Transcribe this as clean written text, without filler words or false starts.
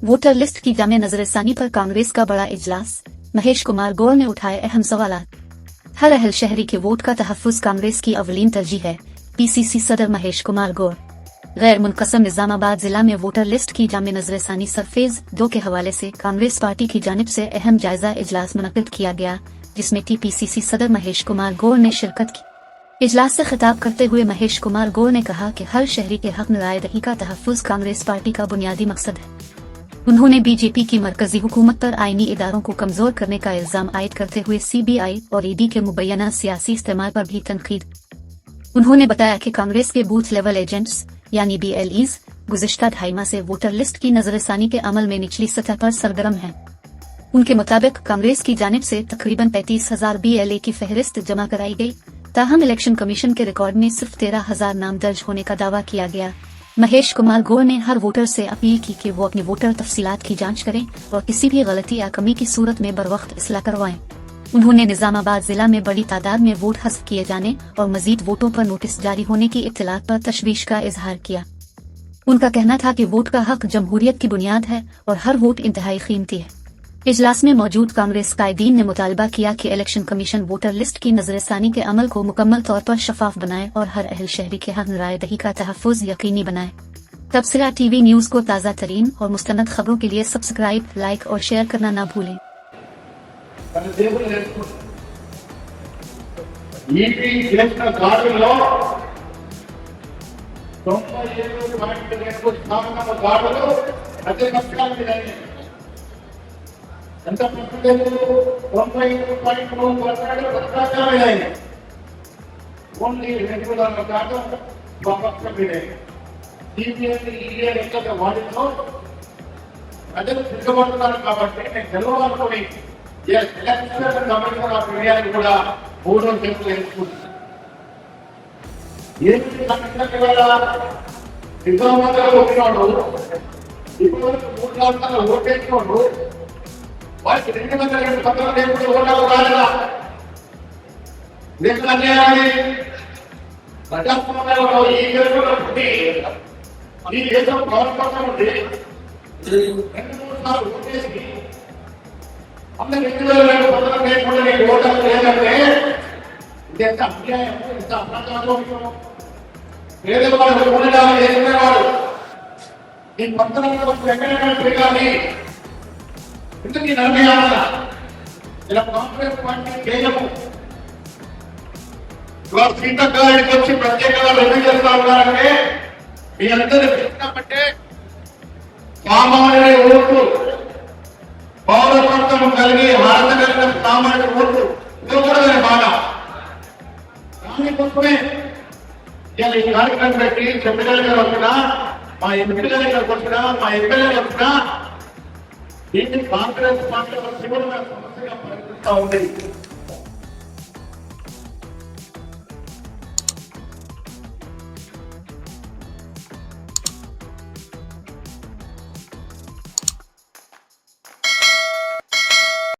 Voter list की जामे नजरसानी पर कांग्रेस का बड़ा इजलास, महेश कुमार गौर ने उठाए अहम सवालात। हर अहल शहरी के वोट का तहफ्फुज कांग्रेस की अवलीन तरजीह है। पीसीसी सदर महेश कुमार गौर। गैर मुनक़सम निजामाबाद जिला में वोटर लिस्ट की जामे नजरसानी सरफेज 2 के हवाले से कांग्रेस पार्टी की जानिब से अहम जायजा इजलास मुनक़िद किया गया, जिसमें टीपीसीसी सदर महेश कुमार गौर ने शिरकत की। इजलास से खिताब करते हुए महेश कुमार गौर ने कहा कि हर शहरी के हक नुरायदही का तहफ्फुज कांग्रेस पार्टी का बुनियादी मकसद है। उन्होंने बीजेपी की मरकजी हुकूमत पर आईनी इदारों को कमजोर करने का इल्जाम आयद करते हुए सीबीआई और ईडी के मुबैना सियासी इस्तेमाल पर भी तनकीद। उन्होंने बताया कि कांग्रेस के बूथ लेवल एजेंट्स यानी BLEs गुज़िश्ता 2.5 माह से वोटर लिस्ट की नजरसानी के अमल में निचली सतह पर सरगर्म हैं। उनके मुताबिक कांग्रेस की जानिब से तकरीबन 35,000 BLA की फहरिस्त जमा कराई गई, ताहम इलेक्शन कमीशन के रिकॉर्ड में सिर्फ 13,000 नाम दर्ज होने का दावा किया गया। महेश कुमार गौर ने हर वोटर से अपील की कि वो अपनी वोटर तफसीलात की जांच करें और किसी भी गलती या कमी की सूरत में बरवक्त इस्लाह करवाएं। उन्होंने निजामाबाद जिला में बड़ी तादाद में वोट हस्ब किए जाने और मजीद वोटों पर नोटिस जारी होने की इत्तलात पर तशवीश का इजहार किया। उनका कहना था कि वोट का हक जमहूरियत की बुनियाद है और हर वोट इंतहाई कीमती है। इजलास में मौजूद कांग्रेस कायदीन ने मुतालबा किया कि इलेक्शन कमीशन वोटर लिस्ट की नजरसानी के अमल को मुकम्मल तौर पर शफाफ बनाए और हर अहल शहरी के हक नुरायदही का तहफ्फुज यकीनी बनाए। तबसरा TV न्यूज को ताज़ा तरीन और मुस्तनद खबरों के लिए सब्सक्राइब, लाइक और शेयर करना ना भूलें। ఎంత పర్సెంటేజ్ 97.2% ఓన్లీ రెగ్యులర్ కాదు బాగా మీదే DPL ఈఏ ఎక్కడ వాడితో ప్రజలు తిరగబడుతున్నారు కాబట్టి నేను గెలవాలనుకుని ఎలక్షన్ కమిషన్ ఆఫ్ ఇండియాని కూడా ఓడో చేసుకుంటున్నాను. ఏమి కమిషన్ వల్ల నిజామాబాద్లో వచ్చినాడు, ఇప్పుడు 3 సంవత్సరాలు ఓటేసినాడు, వారికి 200 పత్రాలు లేకుండా ఓటాలు రాలేదా? మీకు అన్యాయాన్ని ప్రజాస్వామ్యంలో ఈ దేశంలో పుట్టి ఈ దేశం గవర్నమెంట్ ఉండి 2-3 సార్లు ఓటేసి అందరూ 200 పత్రాలు లేకుండా నీకు ఓటాలు లేదంటే ఇది ఎంత అన్యాయం, ఎంత అప్రజాస్వామ్యం. పేదవాడు ఓడిదాలు చేసుకునేవాడు ఈ పత్రాలను వచ్చి ఎక్కడెక్కడ తిరగాలి, ఎందుకు ఈ నిర్ణయాల ఇలా కాంగ్రెస్ పార్టీ కేయము ఇవాళ సీతగారికి వచ్చి ప్రత్యేకంగా ఎందుకు చేస్తా ఉన్నారంటే మీ అందరూ చూసినట్టే సామాన్యుడి ఓట్లు పౌరసత్వం కలిగి అర్హత కలిగిన సామాన్యుడి ఓట్లు ఇవ్వకూడదని బాధ. దానికోసమే ఇలా ఈ కార్యక్రమం పెట్టి చెప్పులు గారు వచ్చినా, మా ఎంపీ గారికి వచ్చినా, మా ఎమ్మెల్యే వచ్చినా దీన్ని కాంగ్రెస్ పార్టీ తీవ్రమైన సమస్యగా పరిగణిస్తూ ఉంది.